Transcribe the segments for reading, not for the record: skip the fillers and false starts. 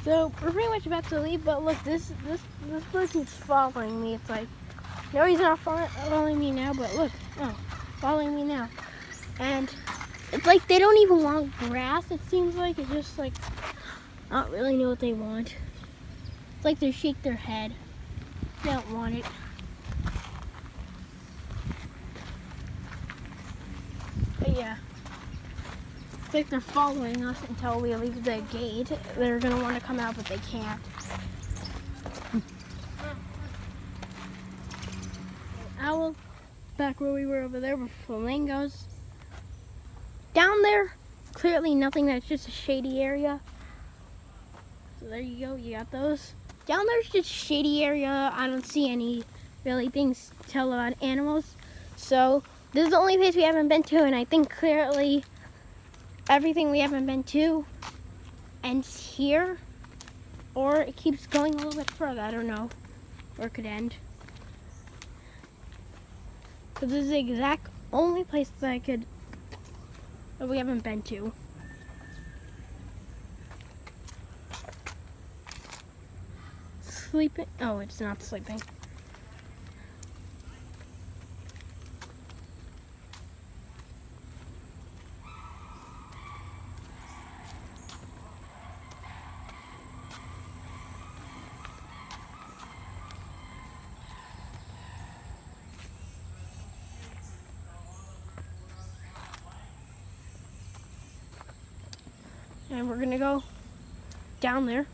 So we're pretty much about to leave, but look, this bird keeps following me. It's like, no, he's not following me now, but look, oh, following me now. And it's like they don't even want grass, it seems like. It's just like, I don't really know what they want. It's like they shake their head. They don't want it. But yeah. It's like they're following us until we leave the gate. They're gonna want to come out, but they can't. Owl, back where we were over there with flamingos. Down there, clearly nothing. That's just a shady area. So there you go. You got those. Down there's just shady area. I don't see any really things to tell about animals. So this is the only place we haven't been to, and I think clearly everything we haven't been to ends here, or it keeps going a little bit further. I don't know where it could end. Because this is the exact only place that we haven't been to. Sleeping? Oh, it's not sleeping. And we're gonna go down there.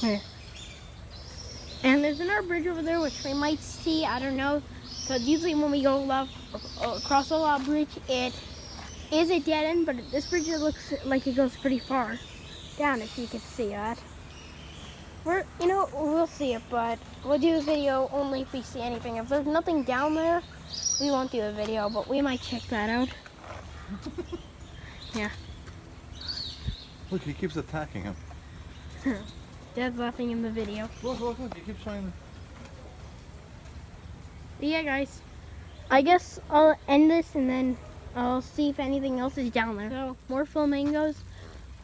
Here. And there's another bridge over there which we might see, I don't know, because usually when we go across a lot bridge, it is a dead end, but this bridge looks like it goes pretty far down, if you can see that. We'll see it, but we'll do a video only if we see anything. If there's nothing down there, we won't do a video, but we might check that out. Yeah. Look, he keeps attacking him. Dad's laughing in the video. Look, he keeps trying to... But yeah, guys, I guess I'll end this and then I'll see if anything else is down there. So, more flamingos.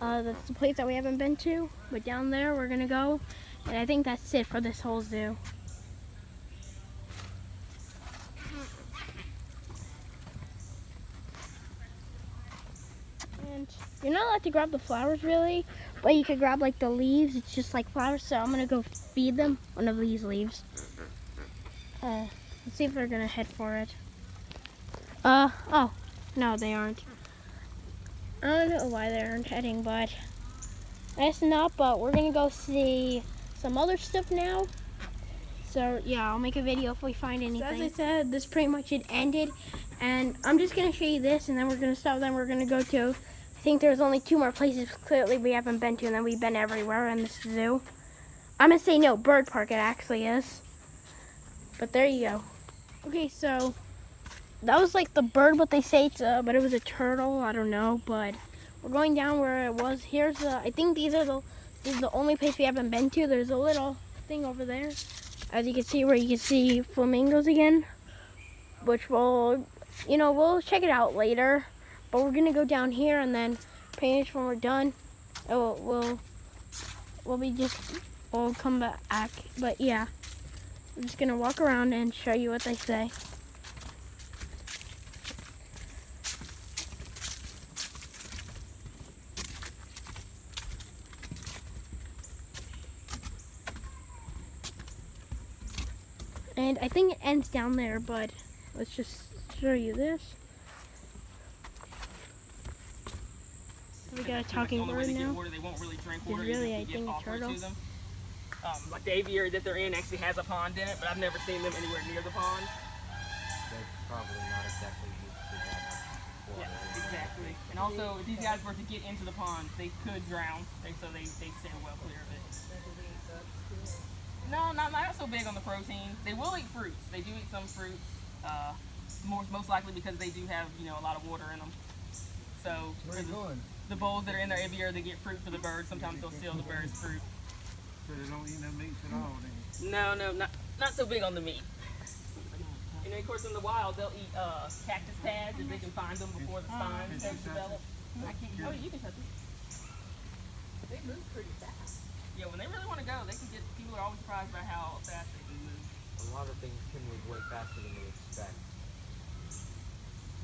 That's the place that we haven't been to, but down there we're gonna go, and I think that's it for this whole zoo. And you're not allowed to grab the flowers really, but you could grab like the leaves. It's just like flowers, so I'm gonna go feed them one of these leaves. Let's see if they're gonna head for it. Oh, no, they aren't. I don't know why they aren't heading, but I guess not, but we're gonna go see some other stuff now. So yeah, I'll make a video if we find anything. So as I said, this pretty much it ended, and I'm just gonna show you this, and then we're gonna stop, then we're gonna go to, I think there's only 2 more places clearly we haven't been to, and then we've been everywhere in this zoo. I'm gonna say no, bird park it actually is. But there you go. Okay, so that was like the bird, what they say, but it was a turtle. I don't know, but we're going down where it was. Here's I think this is the only place we haven't been to. There's a little thing over there, as you can see, where you can see flamingos again, which we'll check it out later. But we're gonna go down here, and then pretty much when we're done, we'll come back. But yeah, I'm just gonna walk around and show you what they say. And I think it ends down there, but let's just show you this. So we got a talking bird now. They won't really drink water. It's really, I think, a turtle. Like the aviary that they're in actually has a pond in it, but I've never seen them anywhere near the pond. also, if these guys were to get into the pond, they could drown. So they stay well clear of it. No, not so big on the protein. They will eat fruits. They do eat some fruits. Most likely because they do have, a lot of water in them. So Where are you going? the bowls that are in there every year, they get fruit for the birds. Sometimes they'll steal the birds' fruit. So they don't eat no meat at all then? No, not so big on the meat. And then, of course, in the wild, they'll eat cactus pads if they can find them before the spines have developed. Oh, you can touch it. They move pretty fast. Yeah, when they really want to go, they can get. People are always surprised by how fast they can move. A lot of things can move way faster than we expect.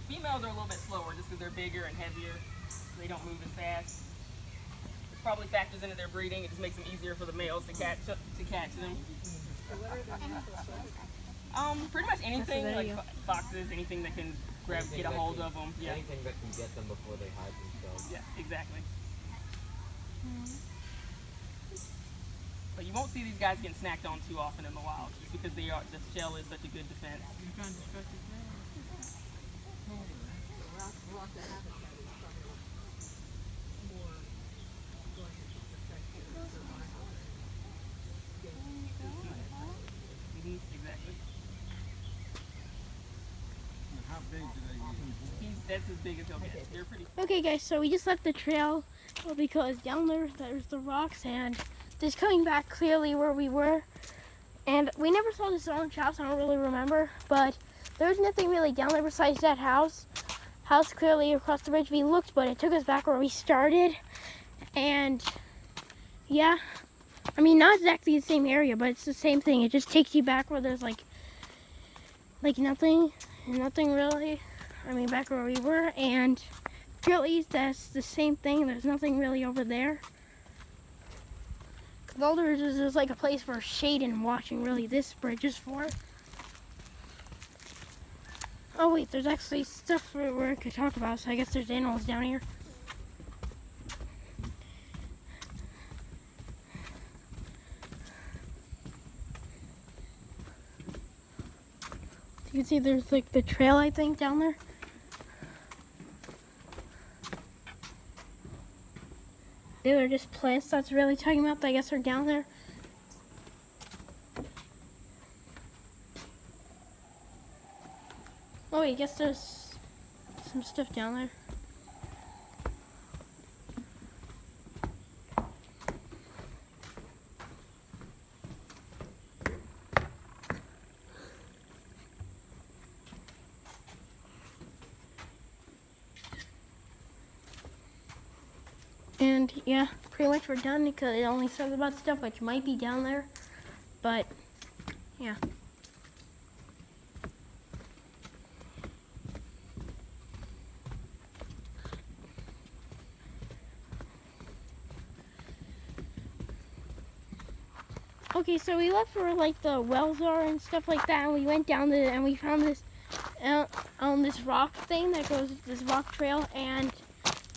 Females are a little bit slower just because they're bigger and heavier. They don't move as fast. It probably factors into their breeding. It just makes them easier for the males to catch them. Pretty much anything like foxes, anything that can get a hold of them. Yeah. Anything that can get them before they hide themselves. Yeah, exactly. But you won't see these guys getting snacked on too often in the wild, just because the shell is such a good defense. Exactly. And how big do they get? That's as big as he'll get. They're pretty. Okay guys, so we just left the trail because down there's the rocks, and just coming back clearly where we were, and we never saw this orange house. I don't really remember, but there's nothing really down there besides that house clearly across the bridge. We looked, but it took us back where we started, and yeah, I mean, not exactly the same area, but it's the same thing. It just takes you back where there's like nothing really. I mean, back where we were, and really that's the same thing. There's nothing really over there. All there is like a place for shade and watching, really, this bridge is for. Oh wait, there's actually stuff where I could talk about, so I guess there's animals down here. You can see there's like the trail, I think, down there. They are just plants that's really talking about. I guess they're down there. Oh wait, I guess there's some stuff down there. And yeah, pretty much we're done because it only says about stuff which might be down there, but yeah. Okay, so we left where like the wells are and stuff like that, and we went down and we found this on this rock thing that goes this rock trail, and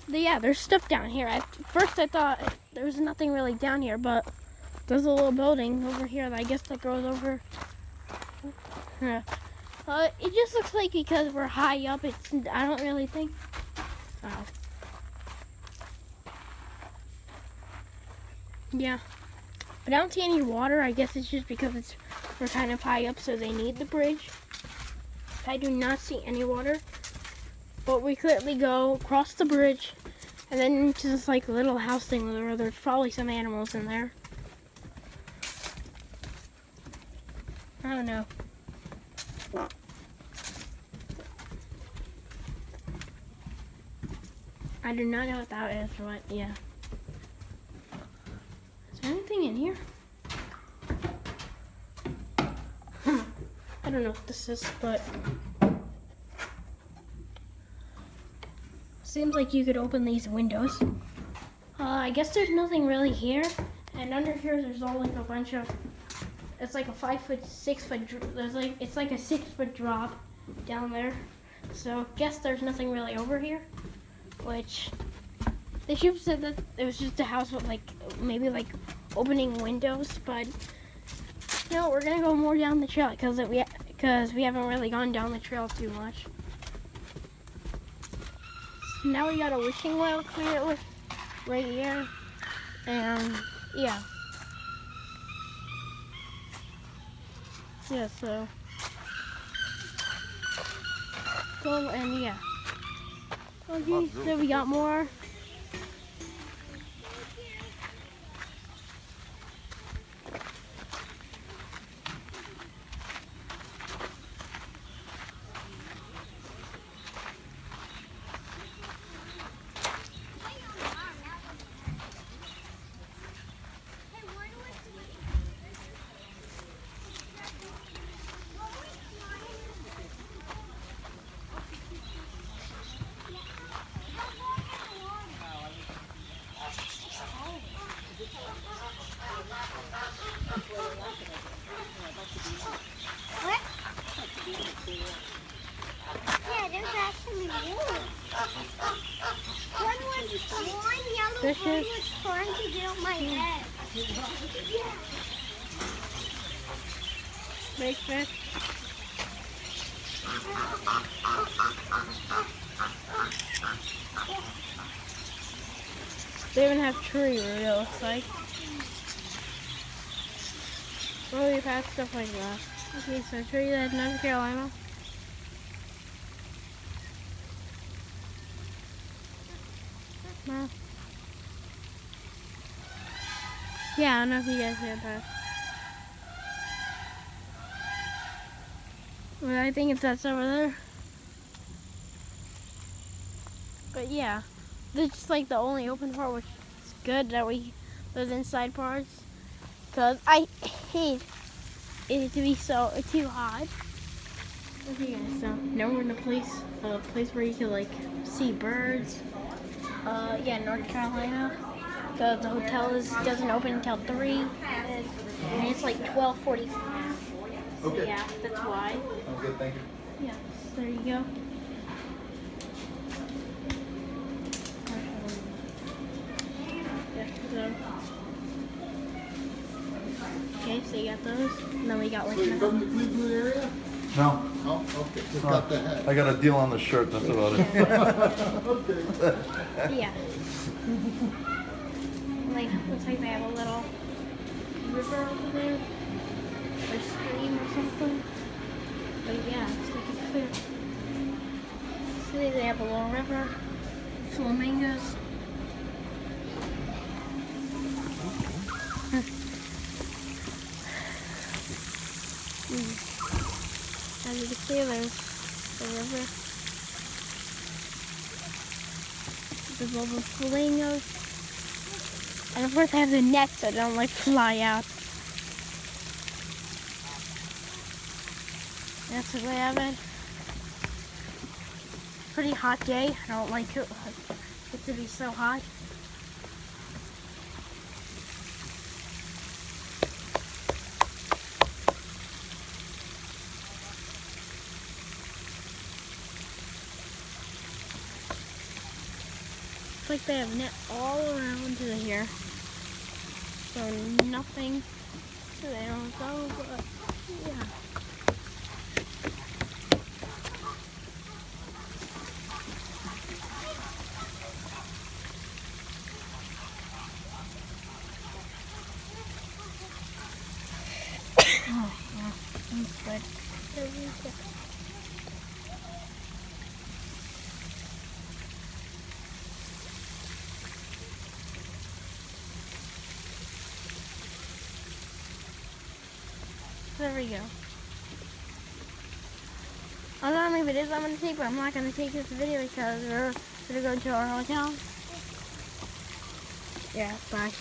yeah, there's stuff down here. At first I thought there was nothing really down here, but there's a little building over here that I guess that goes over. Yeah. It just looks like because we're high up, I don't really think. Oh. Yeah. But I don't see any water. I guess it's just because we're kind of high up, so they need the bridge. I do not see any water. But we clearly go across the bridge and then into this like little house thing where there's probably some animals in there. I don't know. I do not know what that is, but yeah. Is there anything in here? I don't know what this is, but seems like you could open these windows. I guess there's nothing really here, and under here there's all like a bunch of. It's like a 5 foot, 6 foot. It's like a 6 foot drop down there. So I guess there's nothing really over here, which they should have said that it was just a house with like maybe like opening windows. But no, we're gonna go more down the trail because we haven't really gone down the trail too much. now we got a wishing well clear right here. And yeah. Yeah, so cool, and yeah. Okay, so we got more. What? Yeah, there's actually more. One yellow This bird is- was trying to get on my head. Big fish. They even have tree where it looks like. Oh, we've had stuff like that. Okay, so tree that's North Carolina. No. Yeah, I don't know if you guys heard that. But I think it's that's over there. But yeah, this is like the only open part, which is good that those inside parts. Cause I hate it to be so too hot. Okay guys, so now we're in a place where you can like see birds. Yeah, North Carolina. Cause the hotel doesn't open until 3, and it's like 12:45. So Okay. yeah, that's why. I'm good, thank you. Yeah, so there you go. Yeah, so. Okay, so you got those. And then we got like So you from the another. Cleveland area? No, Oh, okay, just got the hat. I got a deal on the shirt, that's about it. Okay. Yeah. Like, looks like they have a little river over there. Or stream or something. But yeah, it's like it's clear. See, they have a little river. Flamingos. As you can see, there's the river. There's all the flamingos. And of course they have the nets so they don't like fly out. That's what they have it. Pretty hot day. I don't like it to be so hot. It's like they have net all around to here. So nothing, so they don't go, but yeah. Oh, yeah, that's good. There we go. There we go. I don't know how many videos I'm going to take, but I'm not going to take this video because we're going to go to our hotel. Yeah, bye.